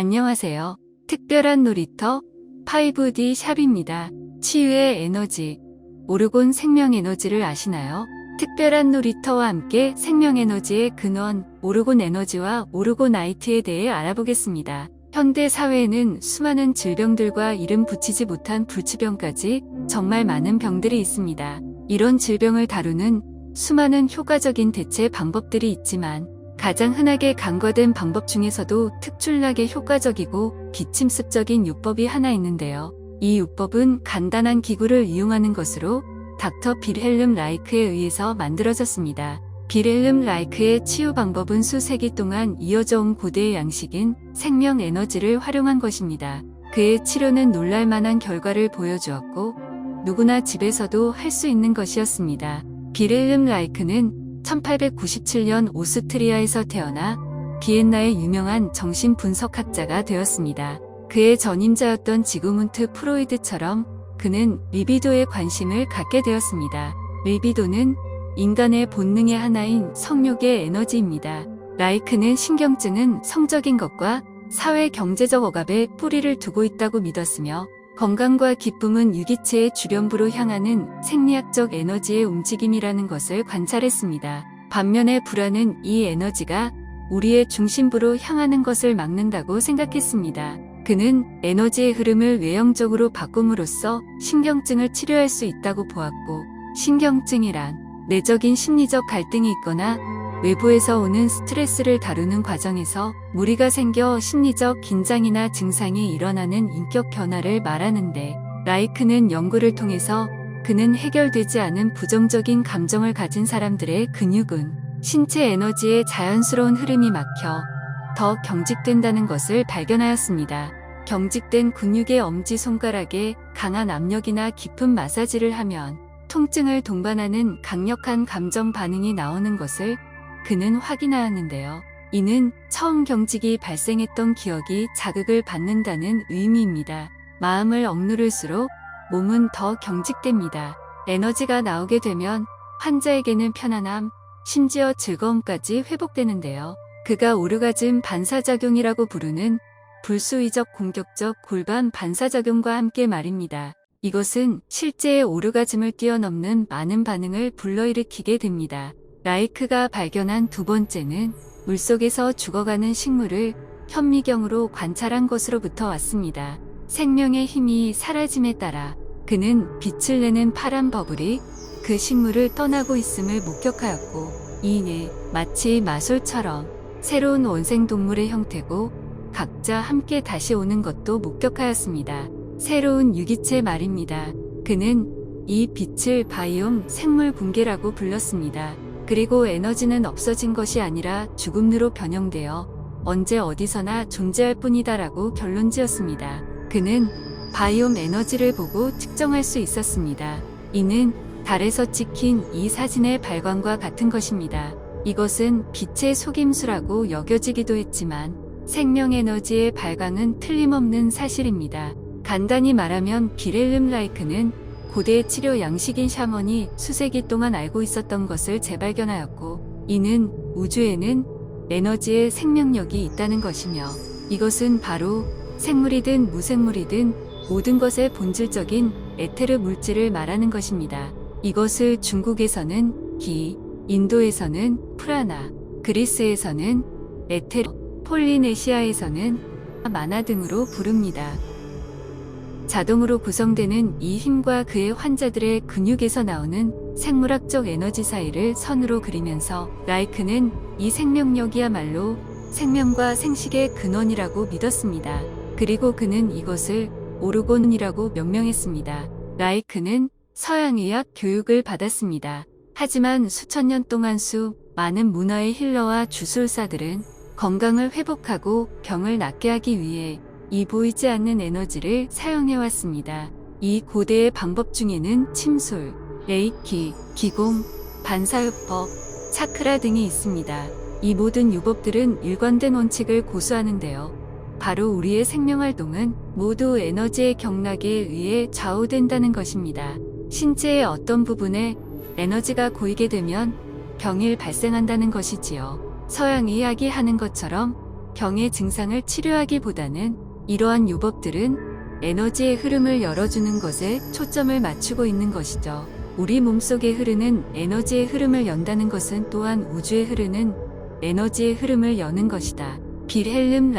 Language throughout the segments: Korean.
안녕하세요. 특별한 놀이터 5D 샵입니다. 치유의 에너지, 오르곤 생명에너지를 아시나요? 특별한 놀이터와 함께 생명에너지의 근원, 오르곤 에너지와 오르고나이트에 대해 알아보겠습니다. 현대 사회에는 수많은 질병들과 이름 붙이지 못한 불치병까지 정말 많은 병들이 있습니다. 이런 질병을 다루는 수많은 효과적인 대체 방법들이 있지만 가장 흔하게 간과된 방법 중에서도 특출나게 효과적이고 비침습적인 요법이 하나 있는데요. 이 요법은 간단한 기구를 이용하는 것으로 닥터 빌헬름 라이크에 의해서 만들어졌습니다. 빌헬름 라이크의 치유 방법은 수세기 동안 이어져 온 고대의 양식인 생명 에너지를 활용한 것입니다. 그의 치료는 놀랄만한 결과를 보여주었고 누구나 집에서도 할 수 있는 것이었습니다. 빌헬름 라이크는 1897년 오스트리아에서 태어나 비엔나의 유명한 정신분석학자가 되었습니다. 그의 전임자였던 지그문트 프로이드처럼 그는 리비도에 관심을 갖게 되었습니다. 리비도는 인간의 본능의 하나인 성욕의 에너지입니다. 라이크는 신경증은 성적인 것과 사회 경제적 억압에 뿌리를 두고 있다고 믿었으며 건강과 기쁨은 유기체의 주변부로 향하는 생리학적 에너지의 움직임이라는 것을 관찰했습니다. 반면에 불안은 이 에너지가 우리의 중심부로 향하는 것을 막는다고 생각했습니다. 그는 에너지의 흐름을 외형적으로 바꿈으로써 신경증을 치료할 수 있다고 보았고, 신경증이란 내적인 심리적 갈등이 있거나 외부에서 오는 스트레스를 다루는 과정에서 무리가 생겨 심리적 긴장이나 증상이 일어나는 인격 변화를 말하는데, 라이크는 연구를 통해서 그는 해결되지 않은 부정적인 감정을 가진 사람들의 근육은 신체 에너지의 자연스러운 흐름이 막혀 더 경직된다는 것을 발견하였습니다. 경직된 근육의 엄지손가락에 강한 압력이나 깊은 마사지를 하면 통증을 동반하는 강력한 감정 반응이 나오는 것을 그는 확인하였는데요. 이는 처음 경직이 발생했던 기억이 자극을 받는다는 의미입니다. 마음을 억누를수록 몸은 더 경직됩니다. 에너지가 나오게 되면 환자에게는 편안함, 심지어 즐거움까지 회복되는데요. 그가 오르가즘 반사작용이라고 부르는 불수의적 공격적 골반 반사작용과 함께 말입니다. 이것은 실제의 오르가즘을 뛰어넘는 많은 반응을 불러일으키게 됩니다. 라이크가 발견한 두 번째는 물속에서 죽어가는 식물을 현미경으로 관찰한 것으로부터 왔습니다. 생명의 힘이 사라짐에 따라 그는 빛을 내는 파란 버블이 그 식물을 떠나고 있음을 목격하였고, 이내 마치 마술처럼 새로운 원생동물의 형태고 각자 함께 다시 오는 것도 목격하였습니다. 새로운 유기체 말입니다. 그는 이 빛을 바이옴 생물 붕괴라고 불렀습니다. 그리고 에너지는 없어진 것이 아니라 죽음으로 변형되어 언제 어디서나 존재할 뿐이다라고 결론지었습니다. 그는 바이옴 에너지를 보고 측정할 수 있었습니다. 이는 달에서 찍힌 이 사진의 발광과 같은 것입니다. 이것은 빛의 속임수라고 여겨지기도 했지만 생명 에너지의 발광은 틀림없는 사실입니다. 간단히 말하면 빌헬름 라이크는 고대 치료 양식인 샤먼이 수세기 동안 알고 있었던 것을 재발견하였고, 이는 우주에는 에너지의 생명력이 있다는 것이며 이것은 바로 생물이든 무생물이든 모든 것의 본질적인 에테르 물질을 말하는 것입니다. 이것을 중국에서는 기, 인도에서는 프라나, 그리스에서는 에테르, 폴리네시아에서는 마나 등으로 부릅니다. 자동으로 구성되는 이 힘과 그의 환자들의 근육에서 나오는 생물학적 에너지 사이를 선으로 그리면서 라이크는 이 생명력이야말로 생명과 생식의 근원이라고 믿었습니다. 그리고 그는 이것을 오르곤이라고 명명했습니다. 라이크는 서양의학 교육을 받았습니다. 하지만 수천 년 동안 많은 문화의 힐러와 주술사들은 건강을 회복하고 병을 낫게 하기 위해 이 보이지 않는 에너지를 사용해왔습니다. 이 고대의 방법 중에는 침술, 레이키, 기공, 반사요법, 차크라 등이 있습니다. 이 모든 요법들은 일관된 원칙을 고수하는데요. 바로 우리의 생명활동은 모두 에너지의 경락에 의해 좌우된다는 것입니다. 신체의 어떤 부분에 에너지가 고이게 되면 병이 발생한다는 것이지요. 서양 의학이 하는 것처럼 병의 증상을 치료하기보다는 이러한 요법들은 에너지의 흐름을 열어주는 것에 초점을 맞추고 있는 것이죠. 우리 몸속에 흐르는 에너지의 흐름을 연다는 것은 또한 우주에 흐르는 에너지의 흐름을 여는 것이다. 빌헬름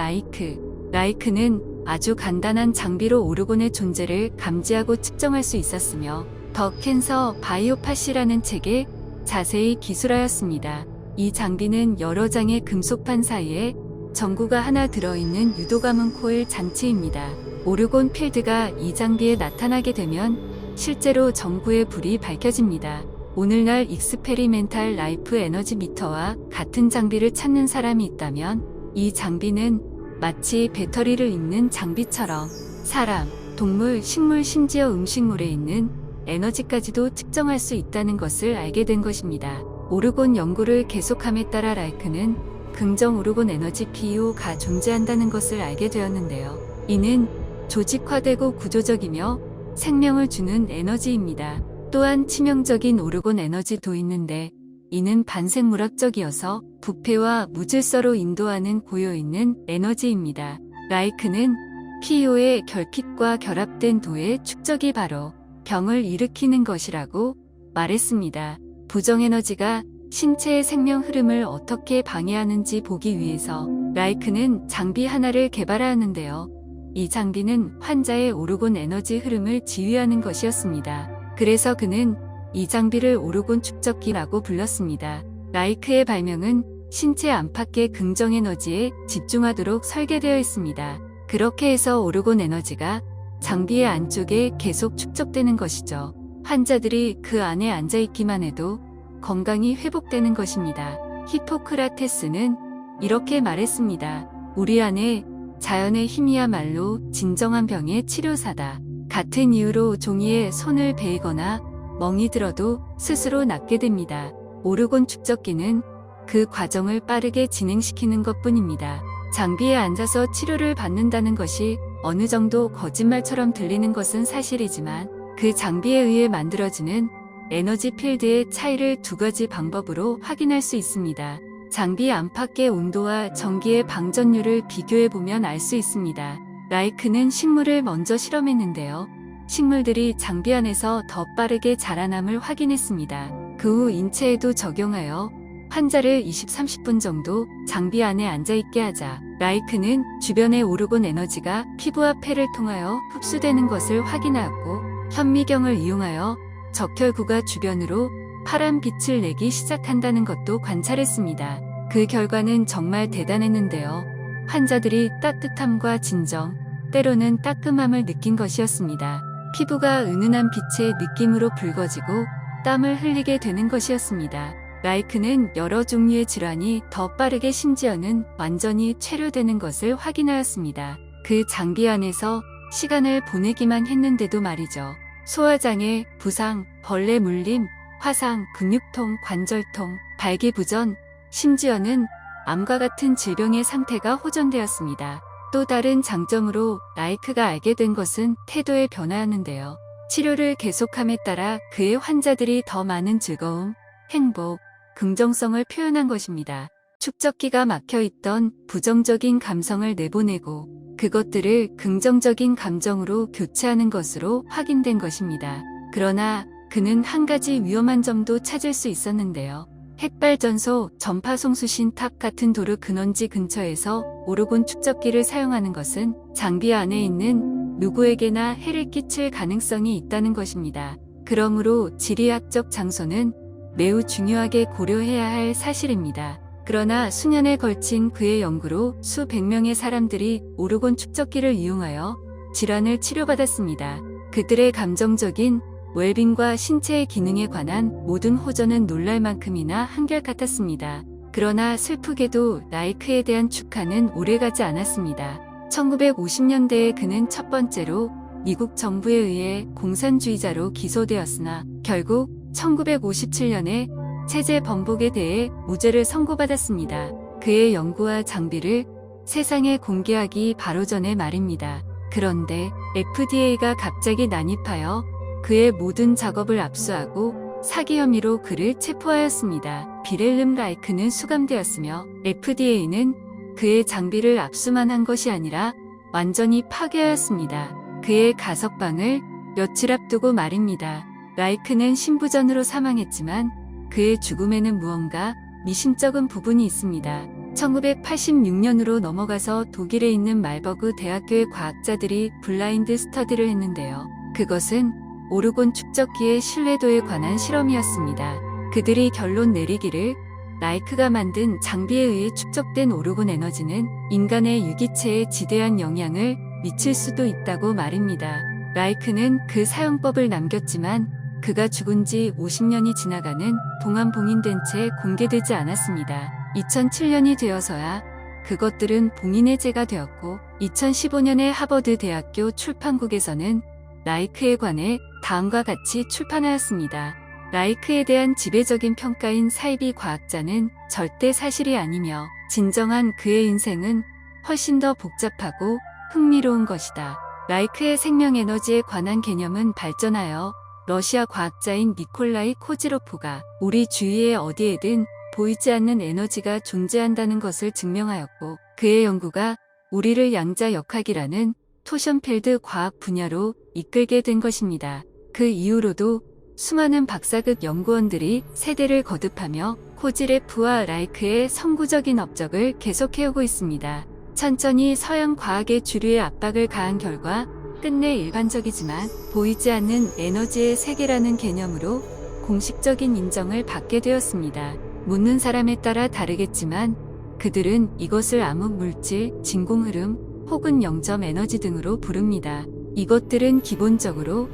라이크는 아주 간단한 장비로 오르곤의 존재를 감지하고 측정할 수 있었으며 더 캔서 바이오팟이라는 책에 자세히 기술하였습니다. 이 장비는 여러 장의 금속판 사이에 전구가 하나 들어있는 유도감은 코일 장치입니다. 오르곤 필드가 이 장비에 나타나게 되면 실제로 전구의 불이 밝혀집니다. 오늘날 익스페리멘탈 라이프 에너지 미터와 같은 장비를 찾는 사람이 있다면 이 장비는 마치 배터리를 읽는 장비처럼 사람, 동물, 식물, 심지어 음식물에 있는 에너지까지도 측정할 수 있다는 것을 알게 된 것입니다. 오르곤 연구를 계속함에 따라 라이크는 긍정 오르곤 에너지 PU가 존재한다는 것을 알게 되었는데요. 이는 조직화되고 구조적이며 생명을 주는 에너지입니다. 또한 치명적인 오르곤 에너지도 있는데 이는 반생물학적이어서 부패와 무질서로 인도하는 고여있는 에너지입니다. 라이크는 PU의 결핍과 결합된 도의 축적이 바로 병을 일으키는 것이라고 말했습니다. 부정에너지가 신체의 생명 흐름을 어떻게 방해하는지 보기 위해서 라이크는 장비 하나를 개발하였는데요. 이 장비는 환자의 오르곤 에너지 흐름을 지휘하는 것이었습니다. 그래서 그는 이 장비를 오르곤 축적기라고 불렀습니다. 라이크의 발명은 신체 안팎의 긍정 에너지에 집중하도록 설계되어 있습니다. 그렇게 해서 오르곤 에너지가 장비의 안쪽에 계속 축적되는 것이죠. 환자들이 그 안에 앉아있기만 해도 건강이 회복되는 것입니다. 히포크라테스는 이렇게 말했습니다. 우리 안에 자연의 힘이야말로 진정한 병의 치료사다. 같은 이유로 종이에 손을 베이거나 멍이 들어도 스스로 낫게 됩니다. 오르곤 축적기는 그 과정을 빠르게 진행시키는 것뿐입니다. 장비에 앉아서 치료를 받는다는 것이 어느 정도 거짓말처럼 들리는 것은 사실이지만 그 장비에 의해 만들어지는 에너지 필드의 차이를 두 가지 방법으로 확인할 수 있습니다. 장비 안팎의 온도와 전기의 방전율을 비교해보면 알 수 있습니다. 라이크는 식물을 먼저 실험했는데요. 식물들이 장비 안에서 더 빠르게 자라남을 확인했습니다. 그 후 인체에도 적용하여 환자를 20-30분 정도 장비 안에 앉아있게 하자 라이크는 주변의 오르곤 에너지가 피부와 폐를 통하여 흡수되는 것을 확인하였고 현미경을 이용하여 적혈구가 주변으로 파란 빛을 내기 시작한다는 것도 관찰했습니다. 그 결과는 정말 대단했는데요. 환자들이 따뜻함과 진정, 때로는 따끔함을 느낀 것이었습니다. 피부가 은은한 빛의 느낌으로 붉어지고 땀을 흘리게 되는 것이었습니다. 라이크는 여러 종류의 질환이 더 빠르게 심지어는 완전히 체류되는 것을 확인하였습니다. 그 장비 안에서 시간을 보내기만 했는데도 말이죠. 소화장애, 부상, 벌레 물림, 화상, 근육통, 관절통, 발기부전, 심지어는 암과 같은 질병의 상태가 호전되었습니다. 또 다른 장점으로 라이크가 알게 된 것은 태도의 변화였는데요. 치료를 계속함에 따라 그의 환자들이 더 많은 즐거움, 행복, 긍정성을 표현한 것입니다. 축적기가 막혀있던 부정적인 감성을 내보내고 그것들을 긍정적인 감정으로 교체하는 것으로 확인된 것입니다. 그러나 그는 한 가지 위험한 점도 찾을 수 있었는데요. 핵발전소, 전파송수신 탑 같은 도로 근원지 근처에서 오르곤 축적기를 사용하는 것은 장비 안에 있는 누구에게나 해를 끼칠 가능성이 있다는 것입니다. 그러므로 지리학적 장소는 매우 중요하게 고려해야 할 사실입니다. 그러나 수년에 걸친 그의 연구로 수백 명의 사람들이 오르곤 축적기를 이용하여 질환을 치료받았습니다. 그들의 감정적인 웰빙과 신체의 기능에 관한 모든 호전은 놀랄 만큼이나 한결같았습니다. 그러나 슬프게도 라이크에 대한 축하는 오래가지 않았습니다. 1950년대에 그는 첫 번째로 미국 정부에 의해 공산주의자로 기소되었으나 결국 1957년에 체제 번복에 대해 무죄를 선고받았습니다. 그의 연구와 장비를 세상에 공개하기 바로 전에 말입니다. 그런데 FDA가 갑자기 난입하여 그의 모든 작업을 압수하고 사기 혐의로 그를 체포하였습니다. 빌헬름 라이크는 수감되었으며 FDA는 그의 장비를 압수만 한 것이 아니라 완전히 파괴하였습니다. 그의 가석방을 며칠 앞두고 말입니다. 라이크는 신부전으로 사망했지만 그의 죽음에는 무언가 미심쩍은 부분이 있습니다. 1986년으로 넘어가서 독일에 있는 말버그 대학교의 과학자들이 블라인드 스터디를 했는데요. 그것은 오르곤 축적기의 신뢰도에 관한 실험이었습니다. 그들이 결론 내리기를 라이크가 만든 장비에 의해 축적된 오르곤 에너지는 인간의 유기체에 지대한 영향을 미칠 수도 있다고 말입니다. 라이크는 그 사용법을 남겼지만 그가 죽은 지 50년이 지나가는 동안 봉인된 채 공개되지 않았습니다. 2007년이 되어서야 그것들은 봉인해제가 되었고 2015년에 하버드 대학교 출판국에서는 라이크에 관해 다음과 같이 출판하였습니다. 라이크에 대한 지배적인 평가인 사이비 과학자는 절대 사실이 아니며 진정한 그의 인생은 훨씬 더 복잡하고 흥미로운 것이다. 라이크의 생명에너지에 관한 개념은 발전하여 러시아 과학자인 니콜라이 코지로프가 우리 주위에 어디에든 보이지 않는 에너지가 존재한다는 것을 증명하였고 그의 연구가 우리를 양자역학이라는 토션펠드 과학 분야로 이끌게 된 것입니다. 그 이후로도 수많은 박사급 연구원들이 세대를 거듭하며 코지레프와 라이크의 선구적인 업적을 계속해오고 있습니다. 천천히 서양 과학의 주류에 압박을 가한 결과 끝내 일반적이지만 보이지 않는 에너지의 세계라는 개념으로 공식적인 인정을 받게 되었습니다. 묻는 사람에 따라 다르겠지만 그들은 이것을 암흑 물질, 진공 흐름 혹은 영점 에너지 등으로 부릅니다. 이것들은 기본적으로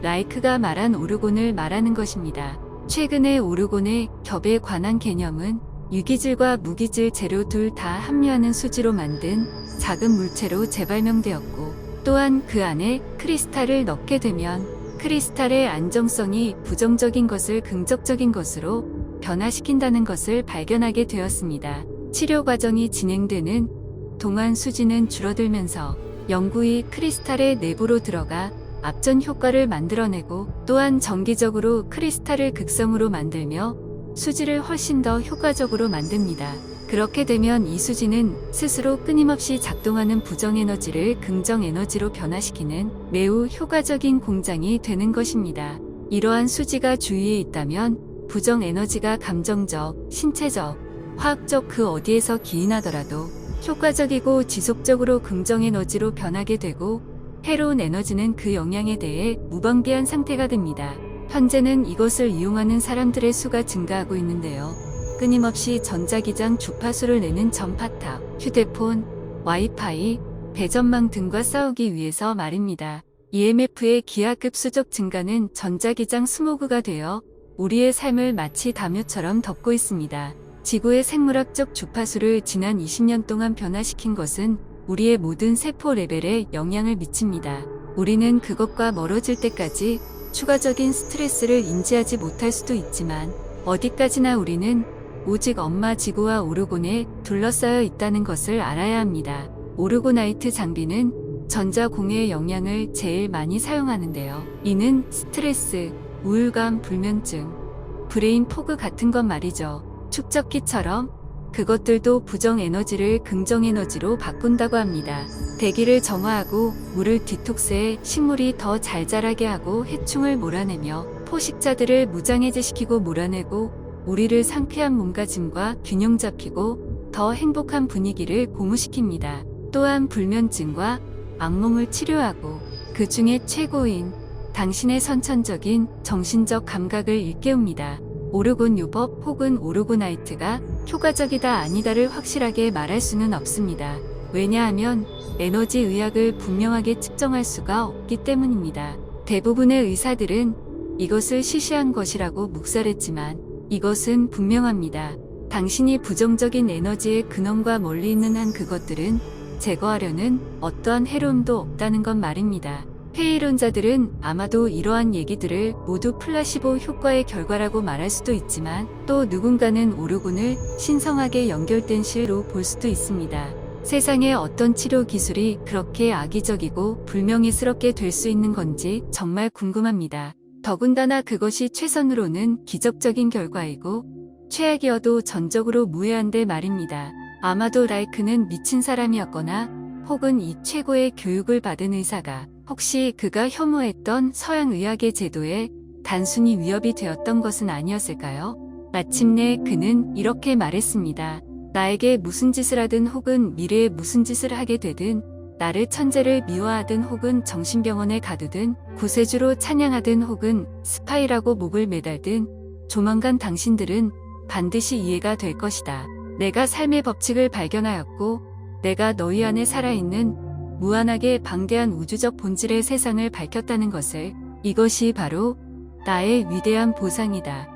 라이크가 말한 오르곤을 말하는 것입니다. 최근에 오르곤의 겹에 관한 개념은 유기질과 무기질 재료 둘 다 함유하는 수지로 만든 작은 물체로 재발명되었고 또한 그 안에 크리스탈을 넣게 되면 크리스탈의 안정성이 부정적인 것을 긍정적인 것으로 변화시킨다는 것을 발견하게 되었습니다. 치료 과정이 진행되는 동안 수지는 줄어들면서 영구히 크리스탈의 내부로 들어가 앞전 효과를 만들어내고 또한 정기적으로 크리스탈을 극성으로 만들며 수지를 훨씬 더 효과적으로 만듭니다. 그렇게 되면 이 수지는 스스로 끊임없이 작동하는 부정에너지를 긍정에너지로 변화시키는 매우 효과적인 공장이 되는 것입니다. 이러한 수지가 주위에 있다면 부정에너지가 감정적, 신체적, 화학적 그 어디에서 기인하더라도 효과적이고 지속적으로 긍정에너지로 변하게 되고 해로운 에너지는 그 영향에 대해 무방비한 상태가 됩니다. 현재는 이것을 이용하는 사람들의 수가 증가하고 있는데요. 끊임없이 전자기장 주파수를 내는 전파탑, 휴대폰, 와이파이, 배전망 등과 싸우기 위해서 말입니다. EMF의 기하급수적 증가는 전자기장 스모그가 되어 우리의 삶을 마치 담요처럼 덮고 있습니다. 지구의 생물학적 주파수를 지난 20년 동안 변화시킨 것은 우리의 모든 세포 레벨에 영향을 미칩니다. 우리는 그것과 멀어질 때까지 추가적인 스트레스를 인지하지 못할 수도 있지만 어디까지나 우리는 오직 엄마 지구와 오르곤에 둘러싸여 있다는 것을 알아야 합니다. 오르고나이트 장비는 전자공해의 영향을 제일 많이 사용하는데요. 이는 스트레스, 우울감, 불면증, 브레인 포그 같은 것 말이죠. 축적기처럼 그것들도 부정에너지를 긍정에너지로 바꾼다고 합니다. 대기를 정화하고 물을 디톡스해 식물이 더 잘 자라게 하고 해충을 몰아내며 포식자들을 무장해제시키고 몰아내고 우리를 상쾌한 몸가짐과 균형 잡히고 더 행복한 분위기를 고무시킵니다. 또한 불면증과 악몽을 치료하고 그 중에 최고인 당신의 선천적인 정신적 감각을 일깨웁니다. 오르곤 요법 혹은 오르고나이트가 효과적이다 아니다를 확실하게 말할 수는 없습니다. 왜냐하면 에너지 의학을 분명하게 측정할 수가 없기 때문입니다. 대부분의 의사들은 이것을 시시한 것이라고 묵살했지만 이것은 분명합니다. 당신이 부정적인 에너지의 근원과 멀리 있는 한 그것들은 제거하려는 어떠한 해로움도 없다는 것 말입니다. 회의론자들은 아마도 이러한 얘기들을 모두 플라시보 효과의 결과라고 말할 수도 있지만 또 누군가는 오르곤을 신성하게 연결된 실로 볼 수도 있습니다. 세상에 어떤 치료 기술이 그렇게 악의적이고 불명예스럽게 될 수 있는 건지 정말 궁금합니다. 더군다나 그것이 최선으로는 기적적인 결과이고 최악이어도 전적으로 무해한데 말입니다. 아마도 라이크는 미친 사람이었거나 혹은 이 최고의 교육을 받은 의사가 혹시 그가 혐오했던 서양 의학의 제도에 단순히 위협이 되었던 것은 아니었을까요? 마침내 그는 이렇게 말했습니다. 나에게 무슨 짓을 하든 혹은 미래에 무슨 짓을 하게 되든 나를 천재를 미워하든 혹은 정신병원에 가두든 구세주로 찬양하든 혹은 스파이라고 목을 매달든 조만간 당신들은 반드시 이해가 될 것이다. 내가 삶의 법칙을 발견하였고 내가 너희 안에 살아있는 무한하게 방대한 우주적 본질의 세상을 밝혔다는 것을 이것이 바로 나의 위대한 보상이다.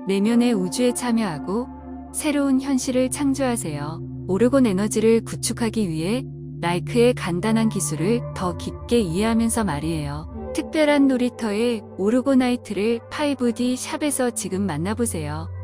내면의 우주에 참여하고 새로운 현실을 창조하세요. 오르곤 에너지를 구축하기 위해 라이크의 간단한 기술을 더 깊게 이해하면서 말이에요. 특별한 놀이터의 오르고나이트를 5D 샵에서 지금 만나보세요.